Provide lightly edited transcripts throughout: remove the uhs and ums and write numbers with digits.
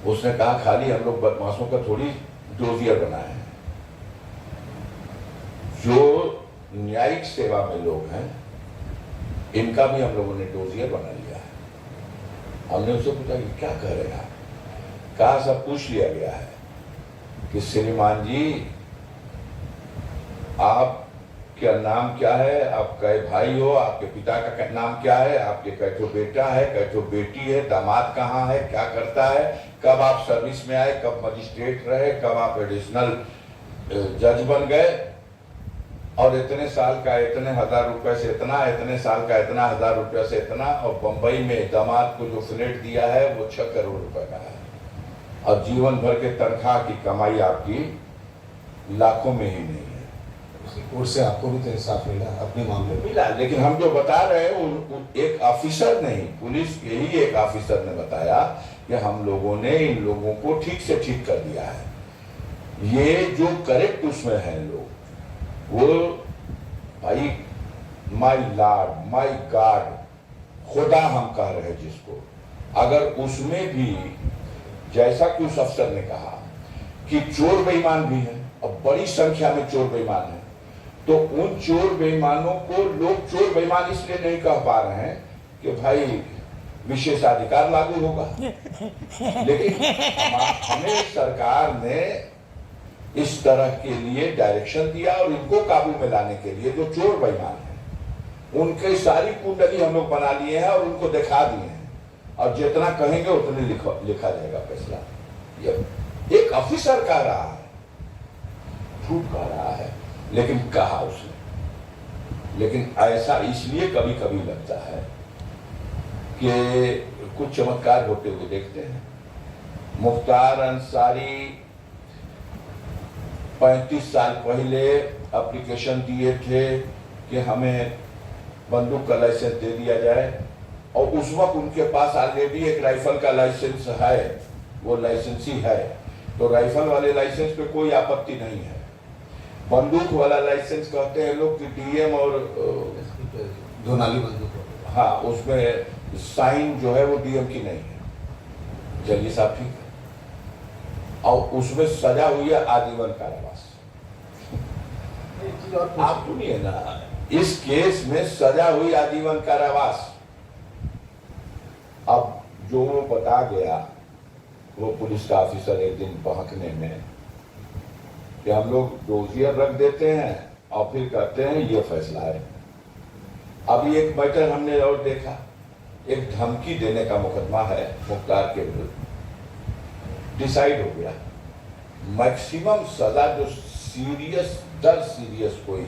उसने कहा खाली हम लोग बदमाशों का थोड़ी डोजियर बनाए हैं, जो न्यायिक सेवा में लोग हैं इनका भी हम लोगों ने डोजियर बना लिया है। हमने उससे पूछा कि क्या कह रहे हैं आप? कहा सब पूछ लिया गया है कि श्रीमान जी आपका नाम क्या है, आप कै भाई हो, आपके पिता का नाम क्या है, आपके कैठो बेटा है, कैठो बेटी है, दामाद कहाँ है, क्या करता है, कब आप सर्विस में आए, कब मजिस्ट्रेट रहे, कब आप एडिशनल जज बन गए, और इतने साल का इतने हजार रुपए से इतना, इतने साल का इतना हजार रुपए से इतना, और बंबई में दामाद को जो फ्लैट दिया है वो 6 करोड़ रुपए का है, और जीवन भर के तनख्वाह की कमाई आपकी लाखों में ही नहीं है। कोर्ट से आपको भी तो इंसाफ मिला अपने मामले में? मिला, लेकिन हम जो बता रहे हैं एक ऑफिसर नहीं, पुलिस के ही एक ऑफिसर ने बताया कि हम लोगों ने इन लोगों को ठीक से ठीक कर दिया है। ये जो करेक्ट उसमें है लोग, वो भाई माई लॉर्ड माई गॉड खुदा हम कह रहे हैं जिसको, अगर उसमें भी जैसा कि उस अफसर ने कहा कि चोर बेईमान भी हैं और बड़ी संख्या में चोर बेईमान हैं, तो उन चोर बेईमानों को लोग चोर बेईमान इसलिए नहीं कह पा रहे हैं कि भाई विशेषाधिकार लागू होगा, लेकिन हमें सरकार ने इस तरह के लिए डायरेक्शन दिया और इनको काबू में लाने के लिए जो चोर बेईमान हैं उनकी सारी कुंडली हम लोग बना लिए हैं और उनको दिखा दिए हैं, और जितना कहेंगे उतने लिखा जाएगा फैसला। ये एक ऑफिसर कह रहा है, झूठ कह रहा है, लेकिन कहा उसने। लेकिन ऐसा इसलिए कभी कभी लगता है कि कुछ चमत्कार होते हुए देखते हैं। मुख्तार अंसारी 35 साल पहले एप्लीकेशन दिए थे कि हमें बंदूक का लाइसेंस दे दिया जाए, और उस वक्त उनके पास ऑलरेडी एक राइफल का लाइसेंस है, वो लाइसेंस ही है, तो राइफल वाले लाइसेंस पे कोई आपत्ति नहीं है। बंदूक वाला लाइसेंस कहते हैं लोग कि डीएम और दोनाली बंदूक, हाँ, उसमें साइन जो है वो डीएम की नहीं है। चलिए साहब ठीक है, और उसमें सजा हुई है आजीवन कारावास। आप सुनिए ना, इस केस में सजा हुई आजीवन कारावास। अब जो वो बता गया वो पुलिस का ऑफिसर एक दिन बहकने में कि हम लोग डोजियर रख देते हैं और फिर कहते हैं ये फैसला है। अभी एक मैटर हमने और देखा, एक धमकी देने का मुकदमा है मुख्तार के विरुद्ध, डिसाइड हो गया मैक्सिमम सजा जो सीरियस दर सीरियस कोई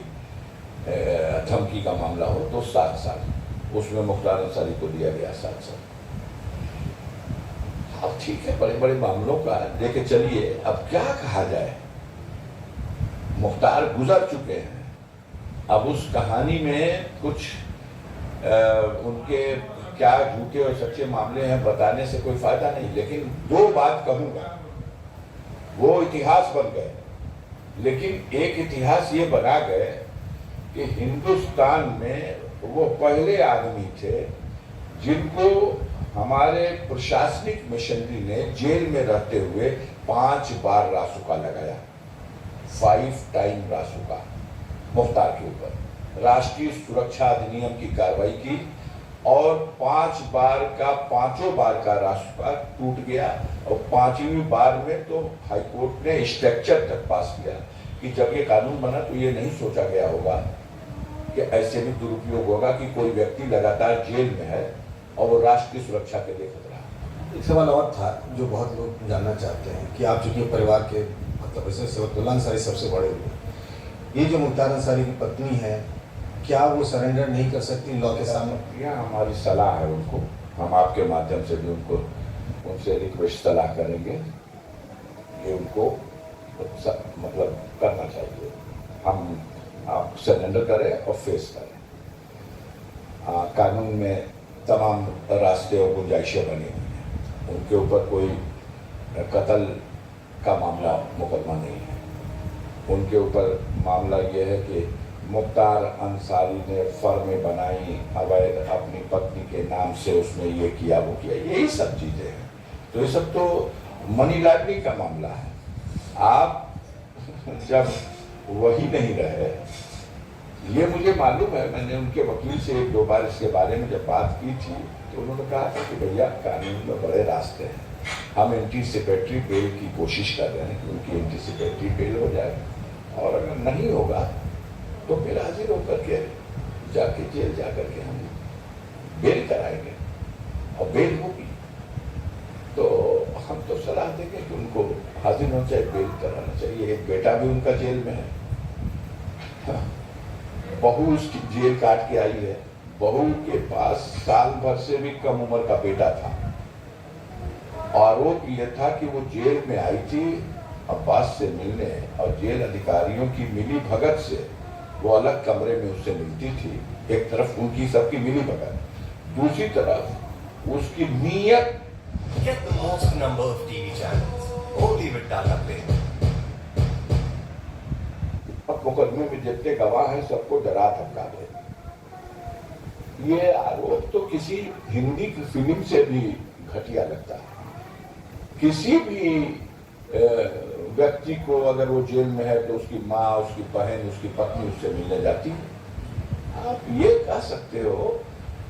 धमकी का मामला हो तो 7 साल, उसमें मुख्तार अंसारी को दिया गया 7 साल। अब ठीक है, बड़े बड़े मामलों का लेके चलिए, अब क्या कहा जाए, मुख्तार गुजर चुके हैं, अब उस कहानी में कुछ उनके क्या झूठे और सच्चे मामले हैं बताने से कोई फायदा नहीं, लेकिन 2 बात कहूंगा, वो इतिहास बन गए, लेकिन एक इतिहास ये बना गए कि हिंदुस्तान में वो पहले आदमी थे जिनको हमारे प्रशासनिक मशीनरी ने जेल में रहते हुए 5 बार रासुका लगाया, 5 टाइम रासुका मुख्तार के ऊपर। राष्ट्रीय सुरक्षा अधिनियम की कार्रवाई की और 5 बार का 5 बार का रासुका टूट गया, और 5वीं बार में तो हाईकोर्ट ने स्ट्रक्चर तक पास किया कि जब ये कानून बना तो ये नहीं सोचा गया होगा कि ऐसे भी दुरुपयोग होगा कि कोई व्यक्ति लगातार जेल में है और वो राष्ट्रीय सुरक्षा के लिए खतरा। एक सवाल और था जो बहुत लोग जानना चाहते हैं कि आप चूंकि परिवार के मतलब वैसे सेवतुल्ला अंसारी सबसे बड़े हुए, ये जो मुख्तार अंसारी की पत्नी है, क्या वो सरेंडर नहीं कर सकती लॉ के सामने? यह हमारी सलाह है उनको, हम आपके माध्यम से भी उनसे रिक्वेस्ट सलाह करेंगे कि उनको मतलब करना चाहिए, हम आप सरेंडर करें और फेस करें। कानून में तमाम रास्ते और गुंजाइशें बनी हुई हैं, उनके ऊपर कोई कत्ल का मामला मुकदमा नहीं है, उनके ऊपर मामला ये है कि मुख्तार अंसारी ने फर्में बनाई अवैध अपनी पत्नी के नाम से, उसने ये किया वो किया, यही सब चीज़ें हैं। तो ये सब तो मनी लॉन्ड्रिंग का मामला है। आप जब वही नहीं रहे, ये मुझे मालूम है, मैंने उनके वकील से एक दो बार इसके बारे में जब बात की थी तो उन्होंने कहा था कि भैया कानून में बड़े रास्ते हैं, हम एंटीसिपेटरी बेल की कोशिश कर रहे हैं कि उनकी एंटीसिपेटरी बेल हो जाए, और अगर नहीं होगा तो फिर हाजिर होकर के जाके जेल जाकर के हम बेल कराएंगे, और बेल होगी तो हम तो सलाह देंगे कि उनको हाजिर होना चाहिए, बेल कराना चाहिए। एक बेटा भी उनका जेल में है, हाँ। बहू उसकी जेल काट के आई है, बहू के पास साल भर से भी कम उम्र का बेटा था। आरोप यह था कि वो जेल में आई थी अब्बास से मिलने, और जेल अधिकारियों की मिली भगत से वो अलग कमरे में उससे मिलती थी। एक तरफ उनकी सबकी मिली भगत, दूसरी तरफ उसकी नीयत। Get the most number of TV channels. Only with Tata Play. अब मुकदमे में जितने गवाह हैं सबको डरा धमका दे। ये आरोप तो किसी हिंदी की फिल्म से भी घटिया लगता है। किसी भी व्यक्ति को अगर वो जेल में है तो उसकी माँ, उसकी बहन, उसकी पत्नी उससे मिलने जाती है। आप ये कह सकते हो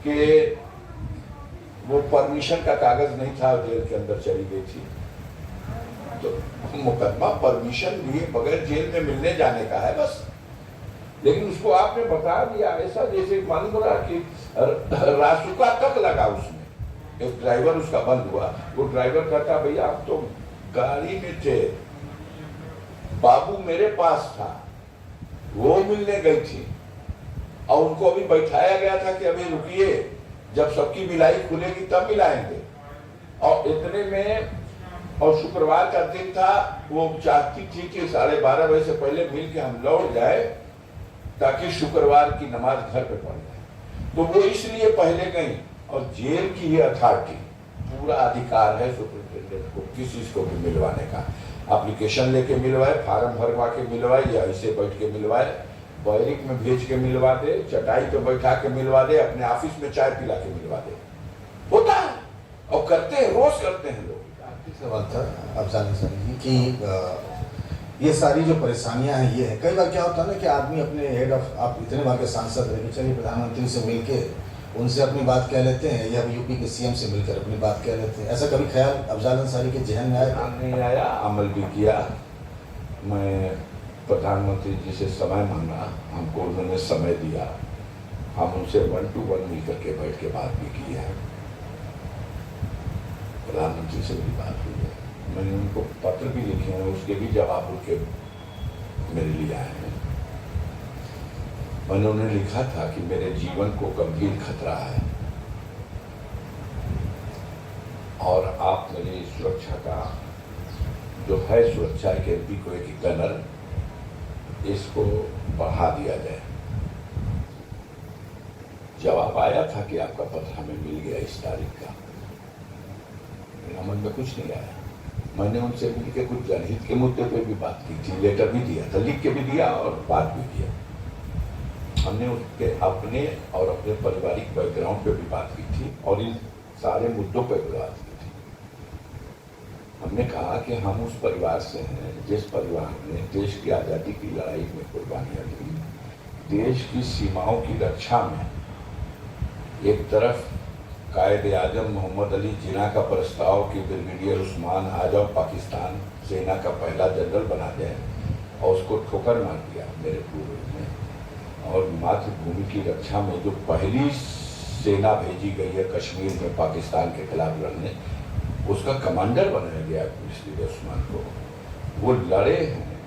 कि वो परमिशन का कागज नहीं था, जेल के अंदर चली गई थी, तो मुकदमा परमिशन लिए बगैर जेल में मिलने जाने का है बस। लेकिन उसको आपने बता दिया ऐसा जैसे मालूम रहा कि रासुका तक लगा उसमें। एक ड्राइवर उसका बंद हुआ, वो ड्राइवर कहता भैया आप तो गाड़ी में थे, बाबू मेरे पास था, वो मिलने गई थी, और उनको अभी बैठाया गया था कि अभी रुकिए, जब सबकी मिलाई खुलेगी तब मिलाएंगे। और इतने में, और शुक्रवार का दिन था, वो चाहती थी कि 12:30 बजे से पहले मिल के हम लौट जाए ताकि शुक्रवार की नमाज घर पे पढ़ जाए। तो वो इसलिए पहले गई, और जेल की ये अथॉरिटी, पूरा अधिकार है सुप्रिंटेंडेंट को किसी को भी मिलवाने का। एप्लीकेशन लेके मिलवाए, फार्म भरवा के मिलवाए, या ऐसे बैठ के मिलवाए, बैरिक में भेज के मिलवा दे, चटाई पे बैठा के मिलवा दे, अपने ऑफिस में चाय पिला के मिलवा दे, होता है और करते हैं, रोज करते हैं लोग। सवाल था अफजाल अंसारी कि ये सारी जो परेशानियां हैं ये है, कई बार क्या होता है ना कि आदमी अपने हेड ऑफ, आप इतने बार के सांसद रहे, चलिए प्रधानमंत्री से मिलके उनसे अपनी बात कह लेते हैं, या यूपी के सीएम से मिलकर अपनी बात कह लेते हैं, ऐसा कभी ख्याल अफजाल अंसारी के जहन में आया? नहीं आया, अमल भी किया। मैं प्रधानमंत्री जी से समय मांगा, हमको उन्होंने समय दिया, हम उनसे 1 to 1 मिलकर के बैठ के बात भी की है। प्रधानमंत्री से भी बात हुई है, मैंने उनको पत्र भी लिखे हैं, उसके भी जवाब उनके मेरे लिए आए हैं। मैंने उन्हें लिखा था कि मेरे जीवन को गंभीर खतरा है, और आप मेरी सुरक्षा का जो है सुरक्षा के एमपी को एक गनर, इसको बढ़ा दिया जाए। जवाब आया था कि आपका पत्र हमें मिल गया इस तारीख का, मन में कुछ नहीं आया। मैंने उनसे मिलकर कुछ जनहित के मुद्दे पे भी बात की थी, लेटर भी दिया था, लिख के भी दिया और बात भी किया। हमने उसके अपने और अपने पारिवारिक बैकग्राउंड पे भी बात की थी, और इन सारे मुद्दों पे भी बात की थी। हमने कहा कि हम उस परिवार से हैं जिस परिवार ने देश की आज़ादी की लड़ाई में कुर्बानियाँ दी, देश की सीमाओं की रक्षा में। एक तरफ कायदे आजम मोहम्मद अली जिन्ना का प्रस्ताव कि ब्रिगेडियर उस्मान आ जाओ पाकिस्तान सेना का पहला जनरल बना जाए, और उसको ठोकर मार दिया मेरे पूर्वज ने। और मातृभूमि की रक्षा में जो पहली सेना भेजी गई है कश्मीर में पाकिस्तान के खिलाफ लड़ने, उसका कमांडर बनाया गया ब्रिगेडियर उस्मान को। वो लड़े हैं,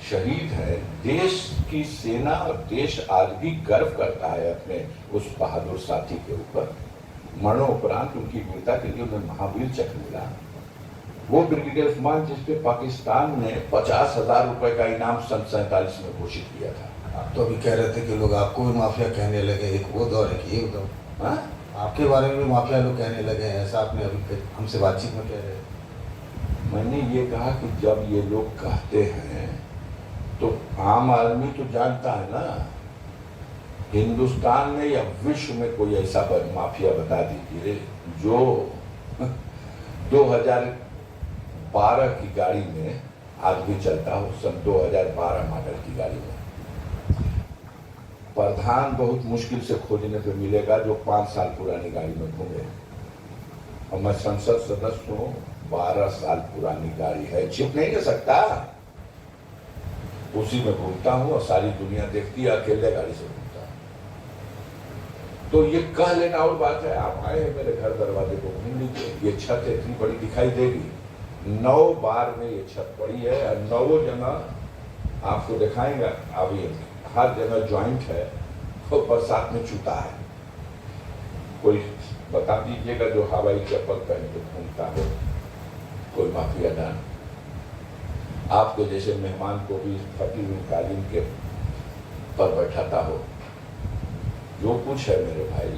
शहीद है, देश की सेना और देश आज भी गर्व करता है अपने उस बहादुर साथी के ऊपर। मरणोपरांत उनकी वीरता के लिए उन्हें महावीर चक्र मिला। वो ब्रिगेडियर उस्मान जिस पे पाकिस्तान ने 50,000 रुपए का इनाम सन 47 में घोषित किया था। आप तो अभी कह रहे थे कि लोग आपको भी माफिया कहने लगे, एक वो दौर है कि ये दौर, हाँ? आपके बारे में भी माफिया लोग कहने लगे हैं, ऐसा आपने अभी हमसे बातचीत में कह रहे? मैंने ये कहा कि जब ये लोग कहते हैं तो आम आदमी तो जानता है ना, हिंदुस्तान में या विश्व में कोई ऐसा माफिया बता दीजिए जो 2012 की गाड़ी में आज भी चलता हूँ, सन 2012 मॉडल की गाड़ी में। प्रधान बहुत मुश्किल से खोजने पे मिलेगा जो 5 साल पुरानी गाड़ी में घूमे। और मैं संसद सदस्य हूँ, 12 साल पुरानी गाड़ी है, छिप नहीं ले सकता। उसी में घूमता हूँ और सारी दुनिया देखती है, अकेले गाड़ी से घूमता हूँ। तो ये कह लेना और बात है, आप आए हैं मेरे घर दरवाजे को घूम लीजिए, ये छत इतनी बड़ी दिखाई देगी। 9 बार में ये छत पड़ी है और 9 जगह आपको दिखाएंगे। अभी हर जगह जॉइंट है, तो बरसात में चूता है। कोई बता दीजिएगा जो हवाई चप्पल पहन के घूमता हो, कोई माफिया डान। आपको जैसे मेहमान को भी फटी हुई कालीन के पर बैठाता हो। जो कुछ है मेरे भाई,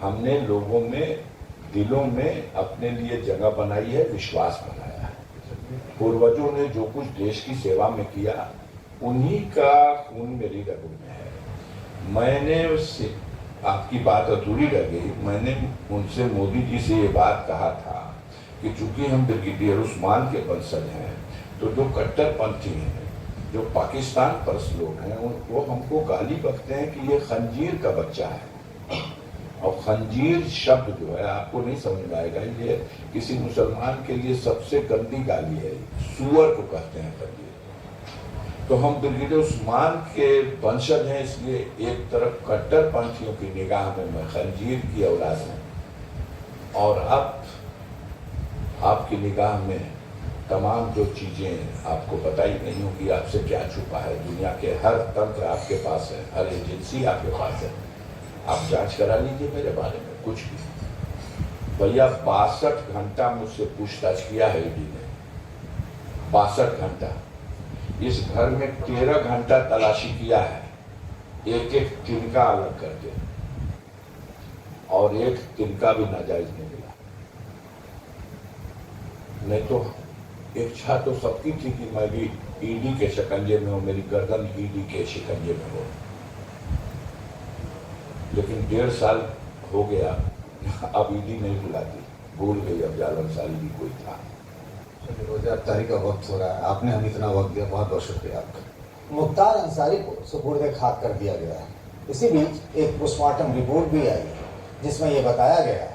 हमने लोगों में दिलों में अपने लिए जगह बनाई है, विश्वास बनाया है। पूर्वजों ने जो कुछ देश की सेवा में किया, उन्हीं का खून मेरी रगों में है। मैंने उससे आपकी बात अधूरी रह गई। मैंने उनसे मोदी जी से ये बात कहा था कि चूंकि हम ब्रिगेडियर उस्मान के वंशज हैं, तो जो कट्टरपंथी हैं, जो पाकिस्तान परस्त लोग हैं, वो हमको गाली बकते हैं कि ये खंजीर का बच्चा है। और खंजीर शब्द जो है आपको नहीं समझ में आएगा, ये किसी मुसलमान के लिए सबसे गंदी गाली है। सुअर को कहते हैं खंजीर। तो हम ब्रिगेडियर उस्मान के वंशज हैं, इसलिए एक तरफ कट्टरपंथियों की निगाह में मैं खंजीर की औलाद हूं, और अब आपकी निगाह में तमाम जो चीजें आपको बताई नहीं होगी, आपसे क्या छुपा है। दुनिया के हर तंत्र आपके पास है, हर एजेंसी आपके पास है। आप जांच करा लीजिए मेरे बारे में कुछ भी। भैया 62 घंटा मुझसे पूछताछ किया है ईडी ने, 62 घंटा। इस घर में 13 घंटा तलाशी किया है, एक एक तिनका अलग करके, और एक तिनका भी नाजायज नहीं मिला। नहीं तो इच्छा तो सबकी थी कि मैं भी ईडी के शिकंजे में हूं, मेरी गर्दन ईडी के शिकंजे में हो। लेकिन 1.5 साल हो गया, अब ईडी नहीं बुलाती, भूल गई अब जाल अंसारी भी कोई था। 2000 का वक्त हो रहा है, आपने हम इतना वक्त दिया, बहुत बहुत शुक्रिया आपका। मुख्तार अंसारी को सुपुर्द खाक कर दिया गया है। इसी बीच एक पोस्टमार्टम रिपोर्ट भी आई है, जिसमें यह बताया गया